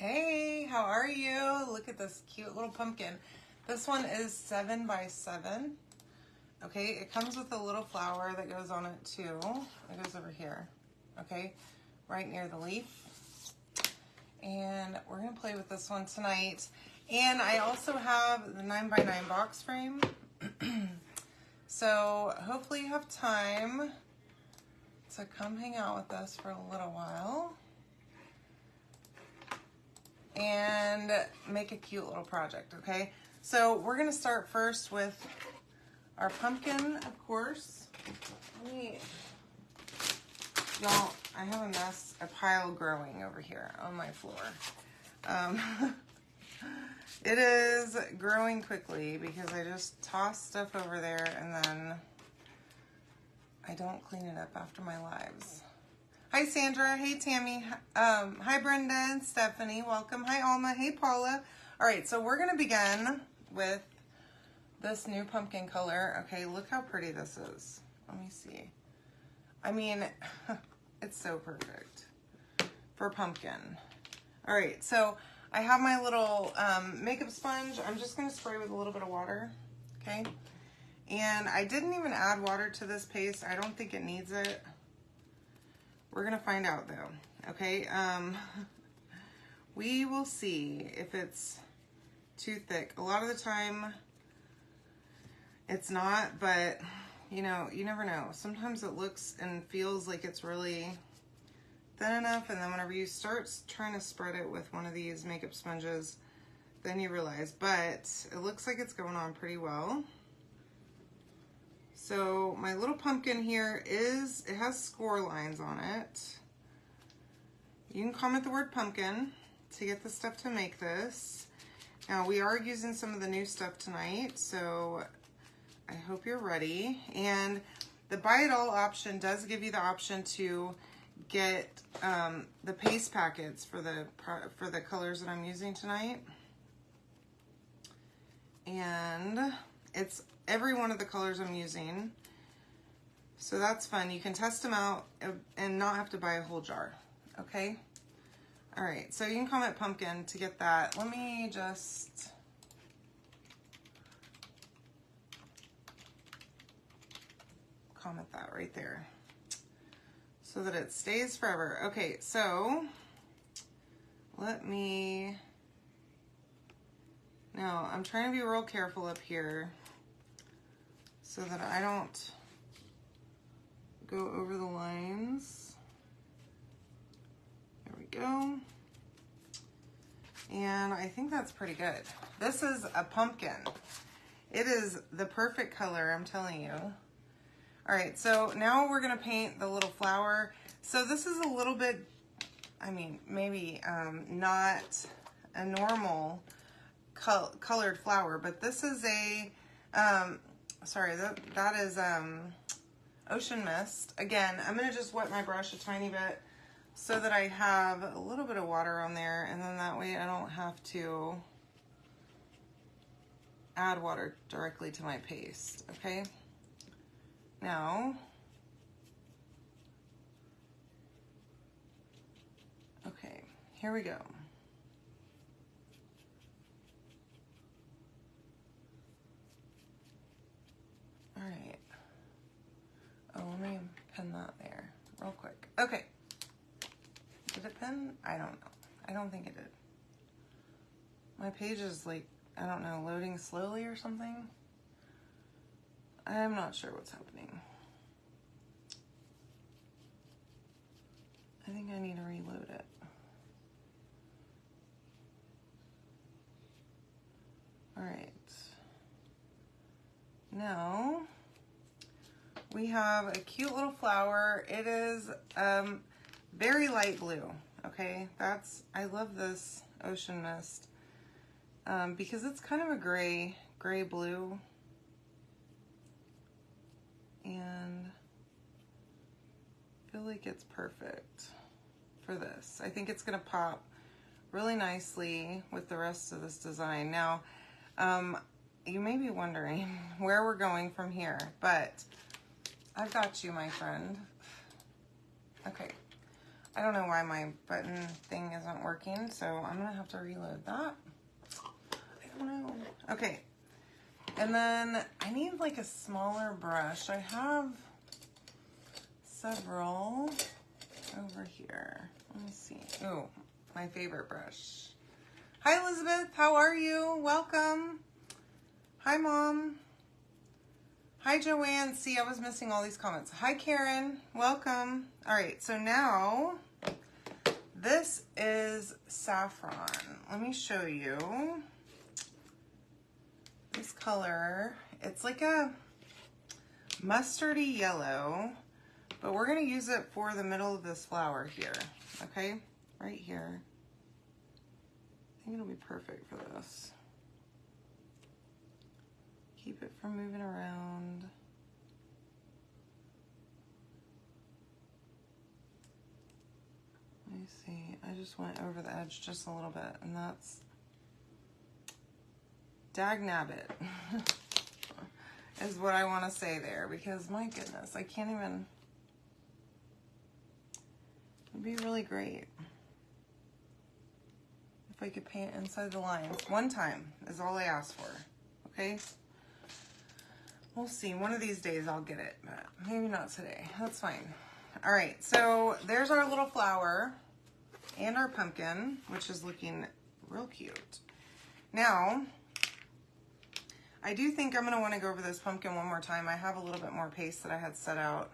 Hey, how are you? Look at this cute little pumpkin. This one is 7 by 7. Okay, it comes with a little flower that goes on it too. It goes over here, okay, right near the leaf. And we're gonna play with this one tonight. And I also have the 9 by 9 box frame. So hopefully you have time to come hang out with us for a little while and make a cute little project, okay? So we're gonna start first with our pumpkin, of course. Y'all, I have a mess, a pile growing over here on my floor. It is growing quickly because I just toss stuff over there and then I don't clean it up after my lives. Hi, Sandra. Hey, Tammy. Hi, Brenda and Stephanie. Welcome. Hi, Alma. Hey, Paula. All right, so we're going to begin with this new pumpkin color. Okay, look how pretty this is. Let me see. I mean, it's so perfect for pumpkin. All right, so I have my little makeup sponge. I'm just going to spray with a little bit of water, okay? And I didn't even add water to this paste. I don't think it needs it. We're gonna find out though, okay? We will see if it's too thick. A lot of the time it's not, but you know, you never know. Sometimes it looks and feels like it's really thin enough, and then whenever you start trying to spread it with one of these makeup sponges, then you realize, but it looks like it's going on pretty well. So my little pumpkin here it has score lines on it. You can comment the word pumpkin to get the stuff to make this. Now we are using some of the new stuff tonight, so I hope you're ready. And the buy it all option does give you the option to get the paste packets for the colors that I'm using tonight. And it's every one of the colors I'm using. So that's fun. You can test them out and not have to buy a whole jar, okay? All right, so you can comment pumpkin to get that. Let me just comment that right there so that it stays forever. Okay, so now I'm trying to be real careful up here so that I don't go over the lines. There we go. And I think that's pretty good. This is a pumpkin. It is the perfect color, I'm telling you. All right, so now we're gonna paint the little flower. So this is a little bit, I mean, maybe not a normal colored flower, but this is a, sorry, that is ocean mist. Again, I'm gonna just wet my brush a tiny bit so that I have a little bit of water on there, and then that way I don't have to add water directly to my paste, okay? Now, okay, here we go. All right. Oh, let me pin that there real quick. Okay. Did it pin? I don't know. I don't think it did. My page is like, I don't know, loading slowly or something. I'm not sure what's happening. I think I need to reload it. All right. Now, we have a cute little flower. It is very light blue, okay? I love this ocean mist because it's kind of a gray blue. And I feel like it's perfect for this. I think it's gonna pop really nicely with the rest of this design. Now, you may be wondering where we're going from here, but I've got you, my friend. Okay, I don't know why my button thing isn't working, so I'm gonna have to reload that. I don't know. Okay, and then I need like a smaller brush. I have several over here. Let me see. Oh, my favorite brush. Hi, Elizabeth. How are you? Welcome. Hi, Mom. Hi, Joanne. See, I was missing all these comments. Hi, Karen. Welcome. All right, so now this is saffron. Let me show you this color. It's like a mustardy yellow, but we're going to use it for the middle of this flower here, okay? Right here. I think it'll be perfect for this. Keep it from moving around. Let me see. I just went over the edge just a little bit, and that's dag-nabbit is what I want to say there, because my goodness, I can't even. It'd be really great if I could paint inside the lines. One time is all I ask for, okay? We'll see. One of these days I'll get it, but maybe not today. That's fine. All right, so there's our little flower and our pumpkin, which is looking real cute. Now, I do think I'm going to want to go over this pumpkin one more time. I have a little bit more paste that I had set out.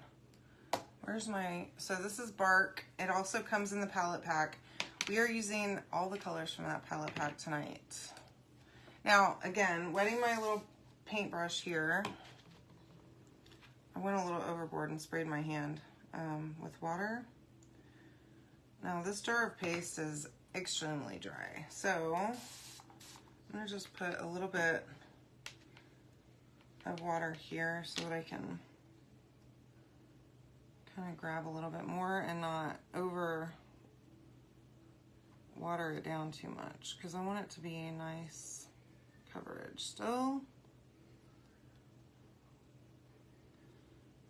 Where's my, so this is bark. It also comes in the palette pack. We are using all the colors from that palette pack tonight. Now, again, wetting my little paintbrush here. I went a little overboard and sprayed my hand with water. Now, this jar of paste is extremely dry. So, I'm gonna just put a little bit of water here so that I can kind of grab a little bit more and not over water it down too much, because I want it to be a nice coverage still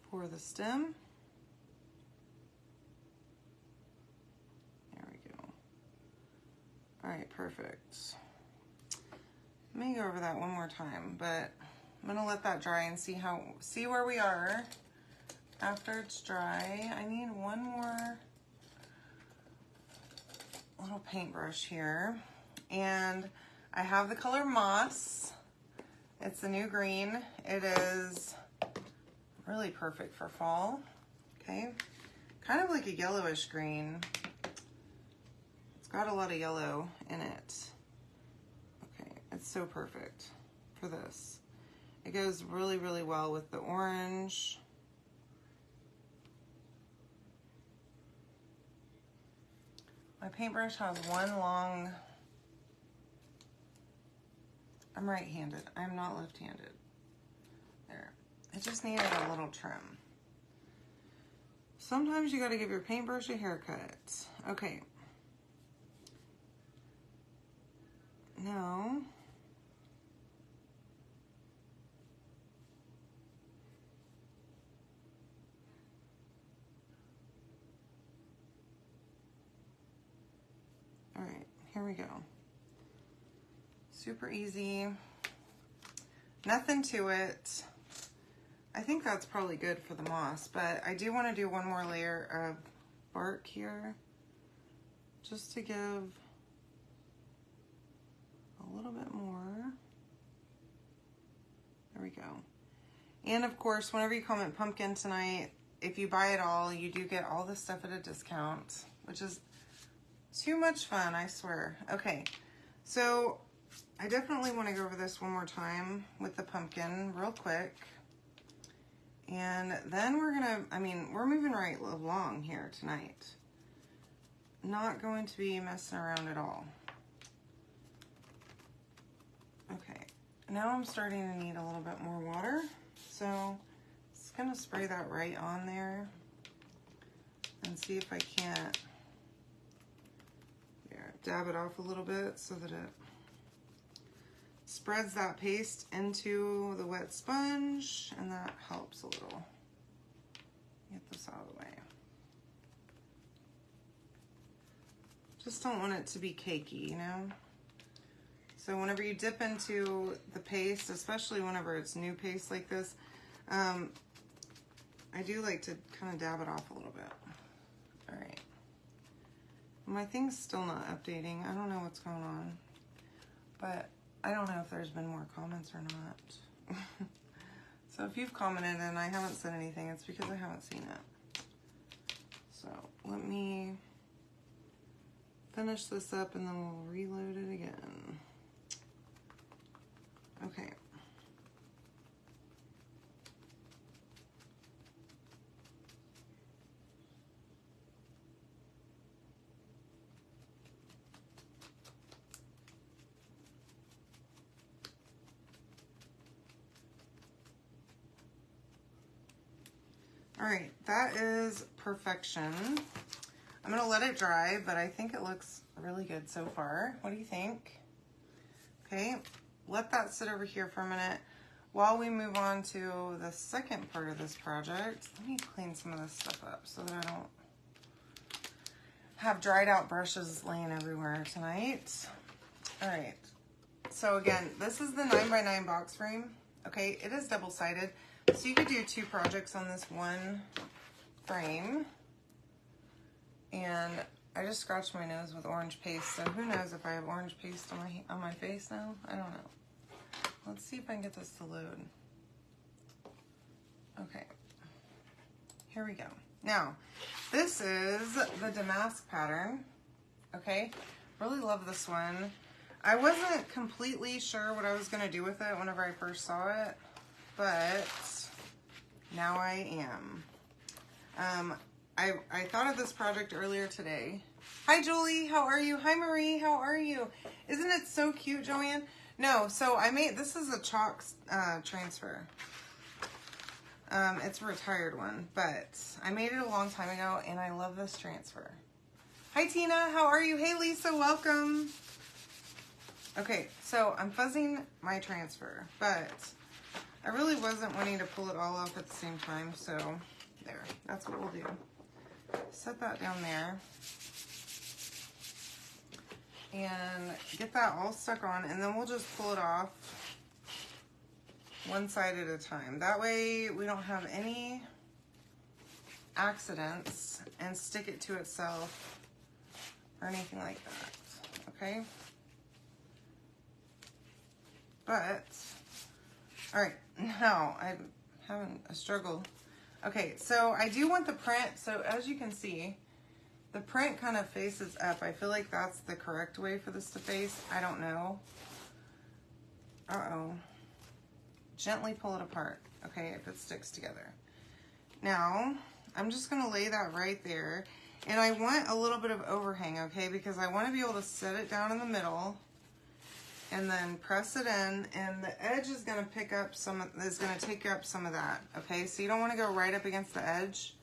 for the stem. There we go. All right, perfect. Let me go over that one more time, but I'm gonna let that dry and see where we are after it's dry. I need one more little paintbrush here, and I have the color Moss. It's the new green. It is really perfect for fall, okay? Kind of like a yellowish green. It's got a lot of yellow in it. Okay, it's so perfect for this. It goes really, really well with the orange. My paintbrush has one long, I'm right-handed, I'm not left-handed. There, it just needed a little trim. Sometimes you gotta give your paintbrush a haircut. Okay. Now, all right, here we go. Super easy, nothing to it. I think that's probably good for the moss, but I do want to do one more layer of bark here, just to give a little bit more. There we go. And of course, whenever you comment pumpkin tonight, if you buy it all, you do get all this stuff at a discount, which is too much fun, I swear. Okay, so I definitely want to go over this one more time with the pumpkin real quick. And then we're gonna, we're moving right along here tonight. Not going to be messing around at all. Okay, now I'm starting to need a little bit more water. So just gonna spray that right on there and see if I can't dab it off a little bit so that it spreads that paste into the wet sponge, and that helps a little. Get this out of the way. Just don't want it to be cakey, you know? So whenever you dip into the paste, especially whenever it's new paste like this, I do like to kind of dab it off a little bit. All right. My thing's still not updating. I don't know what's going on, but I don't know if there's been more comments or not. So if you've commented and I haven't said anything, it's because I haven't seen it. So let me finish this up and then we'll reload it again. Okay. All right, that is perfection. I'm gonna let it dry, but I think it looks really good so far. What do you think? Okay, let that sit over here for a minute while we move on to the second part of this project. Let me clean some of this stuff up so that I don't have dried out brushes laying everywhere tonight. All right, so again, this is the 9x9 box frame. Okay, it is double-sided. So you could do 2 projects on this one frame. And I just scratched my nose with orange paste, so who knows if I have orange paste on my face now? I don't know. Let's see if I can get this to load. Okay. Here we go. Now, this is the damask pattern. Okay? Really love this one. I wasn't completely sure what I was going to do with it whenever I first saw it, but now I am. I thought of this project earlier today. Hi, Julie. How are you? Hi, Marie. How are you? Isn't it so cute, Joanne? No, so I made, this is a chalk transfer. It's a retired one, but I made it a long time ago, and I love this transfer. Hi, Tina. How are you? Hey, Lisa. Welcome. Okay, so I'm fuzzing my transfer, but I really wasn't wanting to pull it all off at the same time, so there. That's what we'll do. Set that down there. And get that all stuck on, and then we'll just pull it off one side at a time. That way we don't have any accidents and stick it to itself or anything like that, okay? But, all right, now I'm having a struggle. Okay, so I do want the print, so as you can see, the print kind of faces up. I feel like that's the correct way for this to face. I don't know. Uh-oh. Gently pull it apart, okay, if it sticks together. Now, I'm just gonna lay that right there, and I want a little bit of overhang, okay, because I want to be able to set it down in the middle and then press it in, and the edge is gonna pick up take up some of that, okay? So you don't want to go right up against the edge.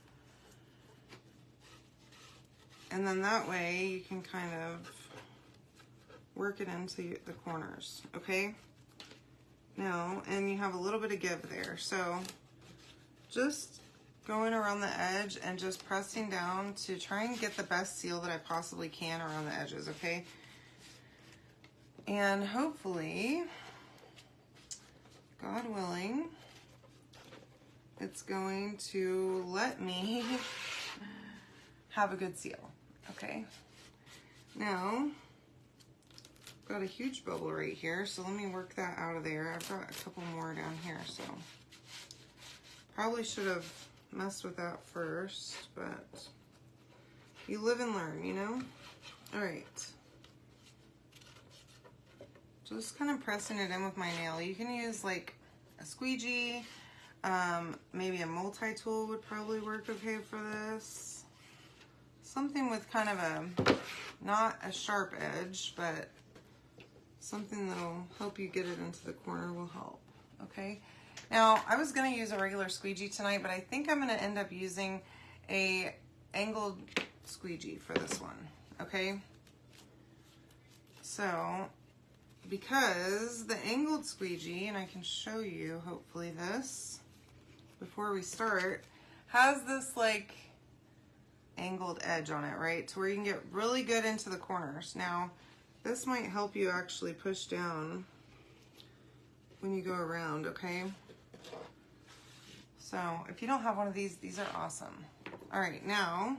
And then that way you can kind of work it into the corners, okay? Now, and you have a little bit of give there. So just going around the edge and just pressing down to try and get the best seal that I possibly can around the edges, okay? And hopefully, God willing, it's going to let me have a good seal, okay? Now, got a huge bubble right here, so let me work that out of there. I've got a couple more down here, so probably should have messed with that first, but you live and learn, you know? All right. Just kind of pressing it in with my nail. You can use like a squeegee, maybe a multi-tool would probably work okay for this. Something with kind of a, not a sharp edge, but something that'll help you get it into the corner will help, okay? Now, I was gonna use a regular squeegee tonight, but I think I'm gonna end up using a angled squeegee for this one, okay? So, because the angled squeegee, and I can show you hopefully this before we start, has this like angled edge on it, right? To where you can get really good into the corners. Now, this might help you actually push down when you go around, okay? So if you don't have one of these are awesome. All right, now,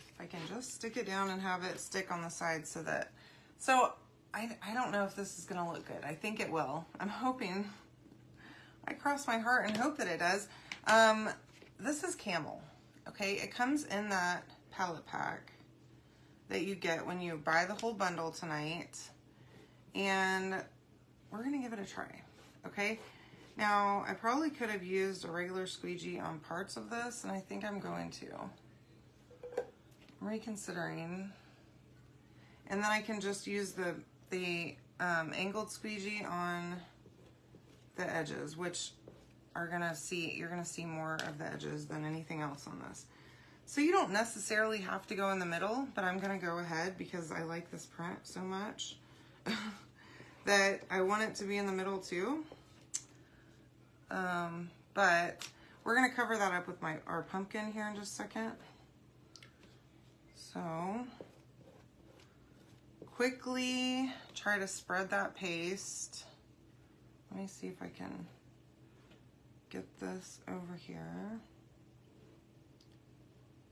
if I can just stick it down and have it stick on the side so that, I don't know if this is gonna look good. I think it will. I'm hoping. I cross my heart and hope that it does. This is camel, okay? It comes in that palette pack that you get when you buy the whole bundle tonight. And we're gonna give it a try, okay? Now, I probably could have used a regular squeegee on parts of this, and I think I'm going to. I'm reconsidering. And then I can just use the angled squeegee on the edges, which you're gonna see more of the edges than anything else on this. So you don't necessarily have to go in the middle, but I'm gonna go ahead because I like this print so much that I want it to be in the middle too. But we're gonna cover that up with our pumpkin here in just a second. So quickly try to spread that paste. Let me see if I can get this over here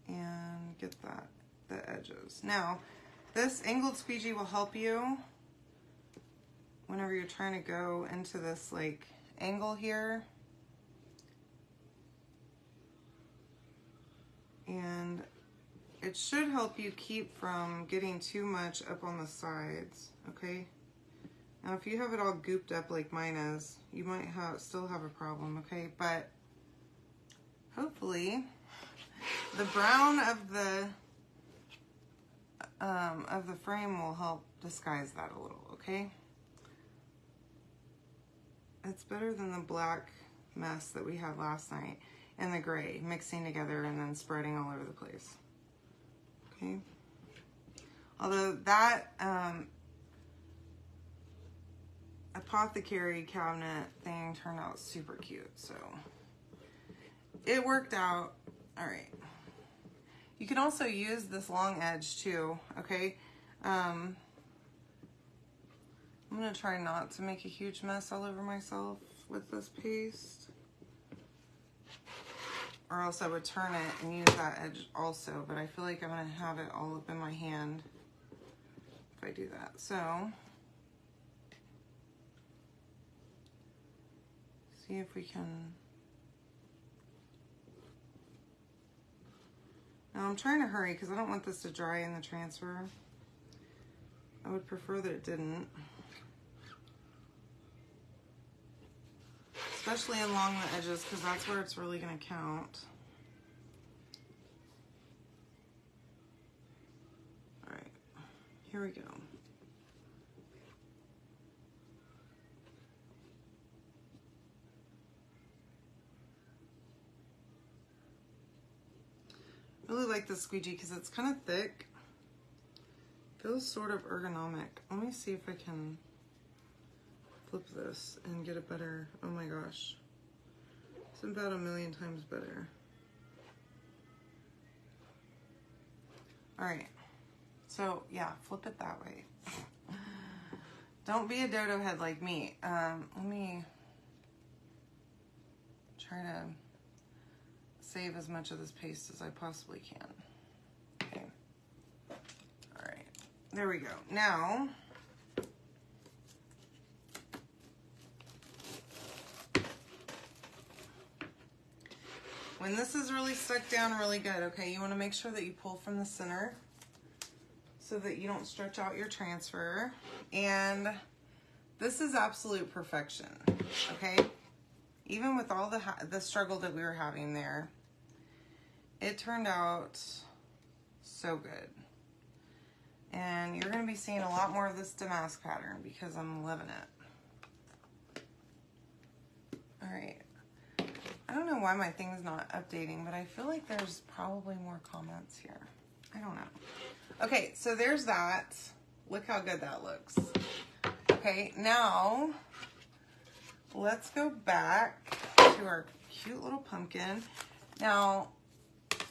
and get the edges. Now, this angled squeegee will help you whenever you're trying to go into this like angle here. And it should help you keep from getting too much up on the sides, okay? Now, if you have it all gooped up like mine is, you might still have a problem, okay? But hopefully, the brown of the frame will help disguise that a little, okay? It's better than the black mess that we had last night and the gray mixing together and then spreading all over the place, okay? Although that apothecary cabinet thing turned out super cute, so it worked out. All right, you can also use this long edge too, okay? I'm gonna try not to make a huge mess all over myself with this paste, or else I would turn it and use that edge also, but I feel like I'm gonna have it all up in my hand if I do that. So see if we can. Now I'm trying to hurry because I don't want this to dry in the transfer. I would prefer that it didn't. Especially along the edges because that's where it's really going to count. All right, here we go. I really like this squeegee because it's kind of thick. Feels sort of ergonomic. Let me see if I can flip this and get a better, oh my gosh. It's about 1,000,000 times better. All right, so yeah, flip it that way. Don't be a dodo head like me. Let me try to save as much of this paste as I possibly can. Okay. All right, there we go. Now, when this is really stuck down really good, okay, you want to make sure that you pull from the center so that you don't stretch out your transfer. And this is absolute perfection, okay? Even with all the struggle that we were having there, it turned out so good. And you're going to be seeing a lot more of this damask pattern because I'm loving it. All right. I don't know why my thing's not updating, but I feel like there's probably more comments here. I don't know. Okay, so there's that. Look how good that looks. Okay, now let's go back to our cute little pumpkin. Now,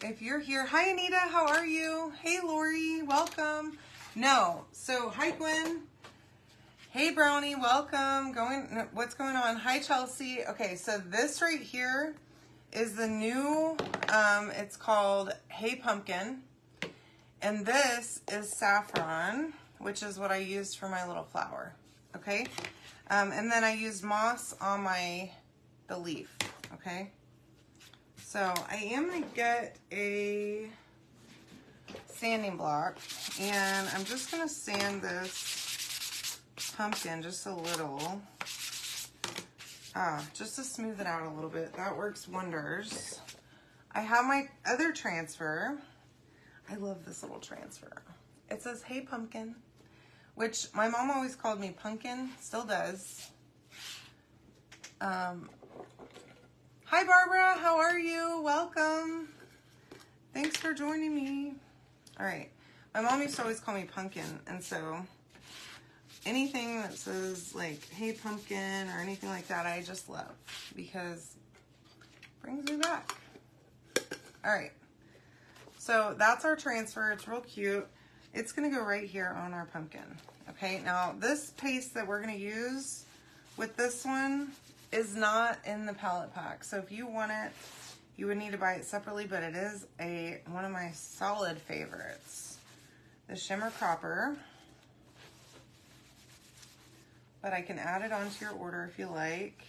if you're here. Hi, Anita. How are you? Hey, Lori. Welcome. No. So, hi, Gwen. Hey, Brownie. Welcome. What's going on? Hi, Chelsea. Okay, so this right here is the new, it's called Hey Pumpkin. And this is saffron, which is what I used for my little flower. Okay. And then I used moss on the leaf. Okay. So I am going to get a sanding block, and I'm just going to sand this pumpkin just a little, just to smooth it out a little bit. That works wonders. I have my other transfer. I love this little transfer. It says, Hey Pumpkin, which my mom always called me Pumpkin, still does. Hi, Barbara. How are you? Welcome. Thanks for joining me. All right. My mom used to always call me Pumpkin, and so anything that says, like, Hey Pumpkin or anything like that, I just love because it brings me back. All right. So that's our transfer. It's real cute. It's going to go right here on our pumpkin. Okay. Now, this paste that we're going to use with this one is not in the palette pack. So if you want it, you would need to buy it separately, but it is one of my solid favorites. The Shimmer Copper. But I can add it onto your order if you like.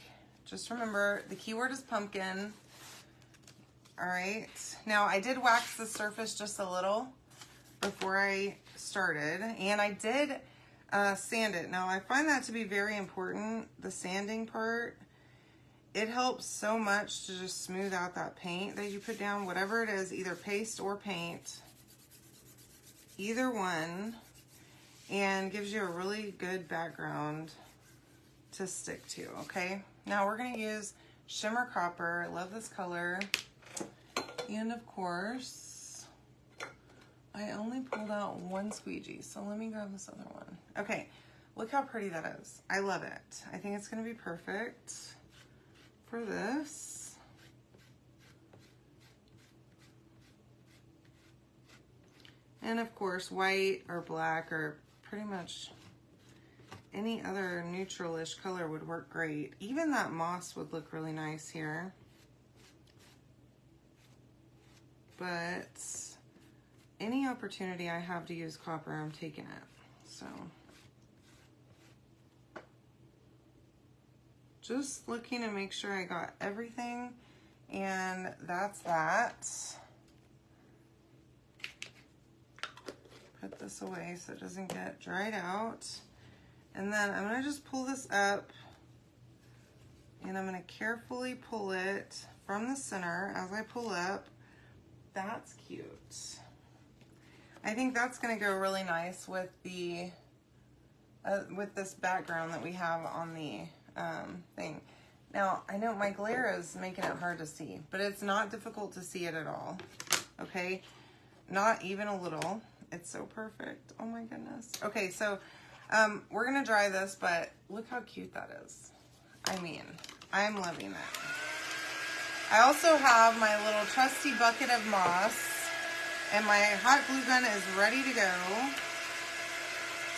Just remember, the keyword is pumpkin. All right. Now, I did wax the surface just a little before I started, and I did sand it. Now, I find that to be very important, the sanding part. It helps so much to just smooth out that paint that you put down, whatever it is, either paste or paint, either one, and gives you a really good background to stick to, okay? Now we're gonna use Shimmer Copper. I love this color. And of course, I only pulled out one squeegee, so let me grab this other one. Okay, look how pretty that is. I love it. I think it's gonna be perfect for this. And of course, white or black or pretty much any other neutral-ish color would work great. Even that moss would look really nice here. But any opportunity I have to use copper, I'm taking it. So just looking to make sure I got everything, and that's that. Put this away so it doesn't get dried out. And then I'm gonna just pull this up, and I'm gonna carefully pull it from the center as I pull up. That's cute. I think that's gonna go really nice with the with this background that we have on the thing. Now, I know my glare is making it hard to see, but it's not difficult to see it at all, okay? Not even a little. It's so perfect. Oh my goodness. Okay, so we're gonna dry this, but look how cute that is. I mean, I'm loving it. I also have my little trusty bucket of moss, and my hot glue gun is ready to go.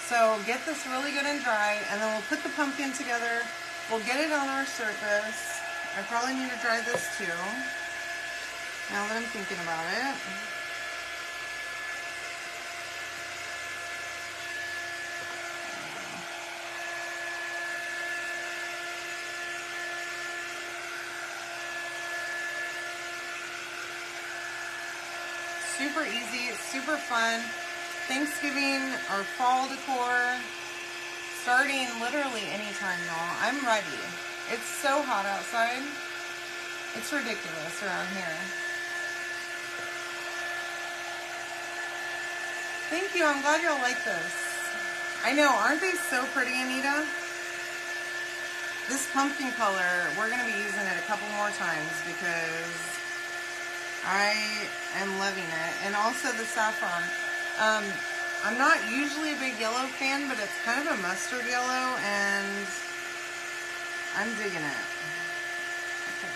So get this really good and dry, and then we'll put the pumpkin together. We'll get it on our surface. I probably need to dry this too, now that I'm thinking about it. Super easy, super fun. Thanksgiving or fall decor, starting literally anytime, y'all. I'm ready. It's so hot outside. It's ridiculous around here. Thank you. I'm glad y'all like this. I know, aren't they so pretty, Anita? This pumpkin color, we're going to be using it a couple more times because I am loving it. And also the saffron. I'm not usually a big yellow fan, but it's kind of a mustard yellow, and I'm digging it. Okay.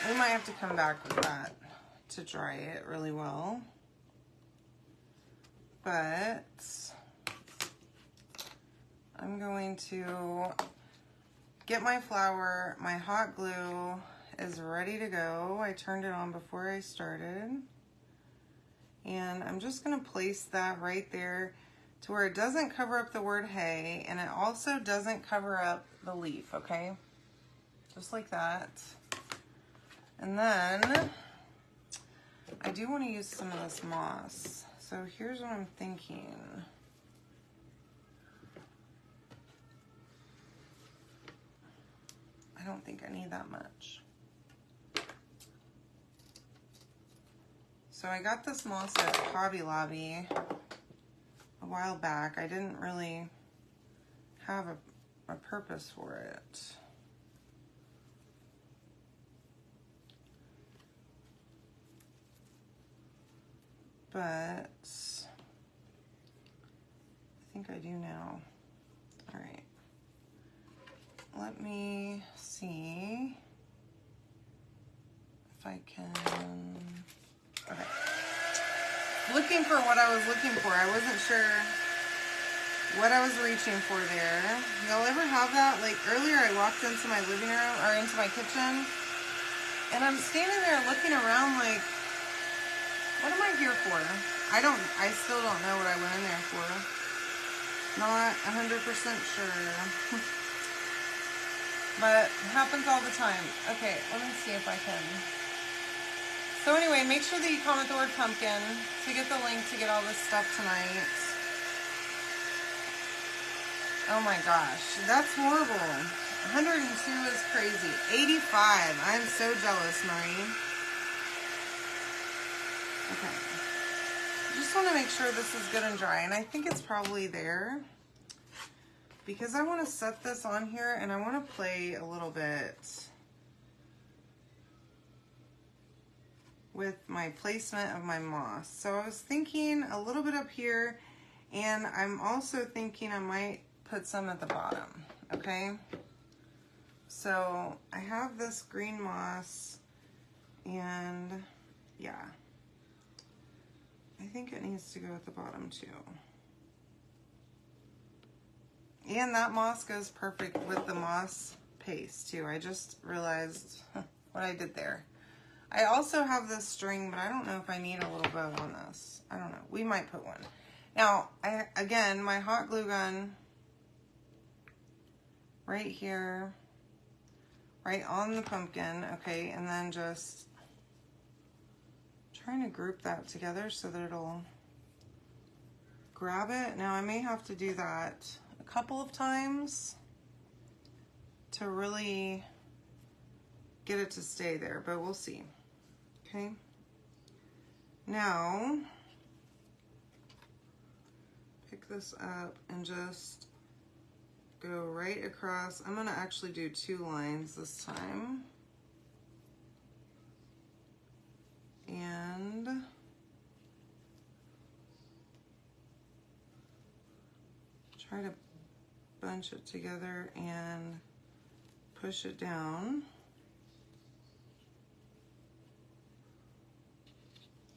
We might have to come back with that to dry it really well. But I'm going to get my flour. My hot glue is ready to go. I turned it on before I started. And I'm just gonna place that right there to where it doesn't cover up the word hay, and it also doesn't cover up the leaf, okay? Just like that. And then I do want to use some of this moss. So here's what I'm thinking. I don't think I need that much. So I got this moss at Hobby Lobby a while back. I didn't really have a purpose for it. But I think I do now. All right. Let me see if I can. Okay. Looking for what I was looking for. I wasn't sure what I was reaching for there. Y'all ever have that? Like earlier I walked into my living room or into my kitchen and I'm standing there looking around like, what am I here for? I still don't know what I went in there for. Not 100% sure. But it happens all the time. Okay, let me see if I can. So anyway, make sure that you comment the word pumpkin to get the link to get all this stuff tonight. Oh my gosh, that's horrible. 102 is crazy. 85, I'm so jealous, Marie. Okay. I just want to make sure this is good and dry, and I think it's probably there. Because I want to set this on here, and I want to play a little bit with my placement of my moss. So I was thinking a little bit up here, and I'm also thinking I might put some at the bottom, okay? So I have this green moss, and yeah, I think it needs to go at the bottom too. And that moss goes perfect with the moss paste too. I just realized what I did there. I also have this string, but I don't know if I need a little bow on this. I don't know. We might put one. Now, again, my hot glue gun right here, right on the pumpkin, okay, and then just trying to group that together so that it'll grab it. Now, I may have to do that a couple of times to really get it to stay there, but we'll see. Okay. Now, pick this up and just go right across. I'm going to actually do 2 lines this time. And try to bunch it together and push it down.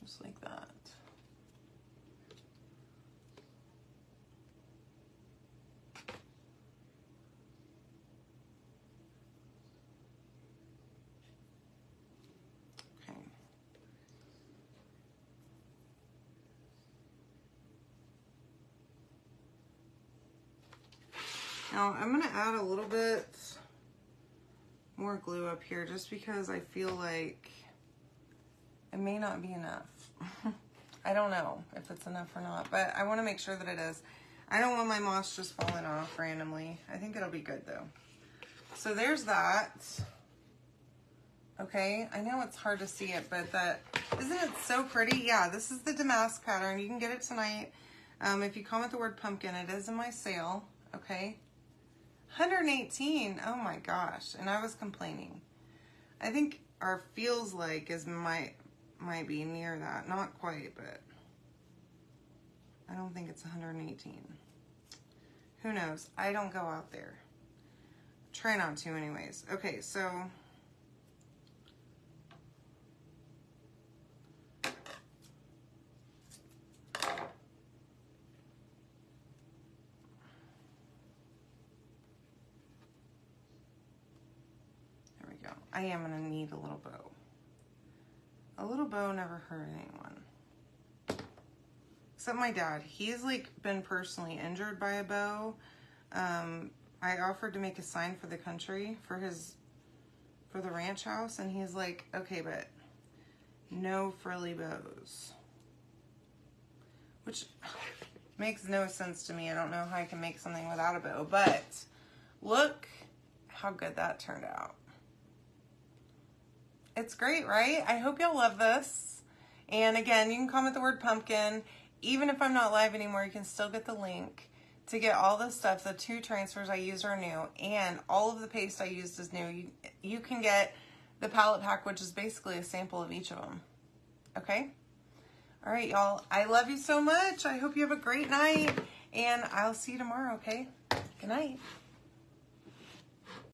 Just like that. Okay. Now I'm going to add a little bit more glue up here just because I feel like it may not be enough. I don't know if it's enough or not, but I want to make sure that it is. I don't want my moss just falling off randomly. I think it'll be good though. So there's that. Okay, I know it's hard to see it, but isn't it so pretty? Yeah, this is the damask pattern. You can get it tonight. If you comment the word pumpkin, it is in my sale. Okay, 118. Oh my gosh, and I was complaining. I think our feels like might be near that. Not quite, but I don't think it's 118. Who knows? I don't go out there. Try not to anyways. Okay, so I am going to need a little bow. A little bow never hurt anyone. Except my dad. He's like been personally injured by a bow. I offered to make a sign for the country for the ranch house, and he's like, okay, but no frilly bows. Which makes no sense to me. I don't know how I can make something without a bow, but look how good that turned out. It's great, right? I hope y'all love this. And again, you can comment the word pumpkin. Even if I'm not live anymore, you can still get the link to get all the stuff. The 2 transfers I used are new, and all of the paste I used is new. You can get the palette pack, which is basically a sample of each of them. Okay? All right, y'all. I love you so much. I hope you have a great night, and I'll see you tomorrow, okay? Good night.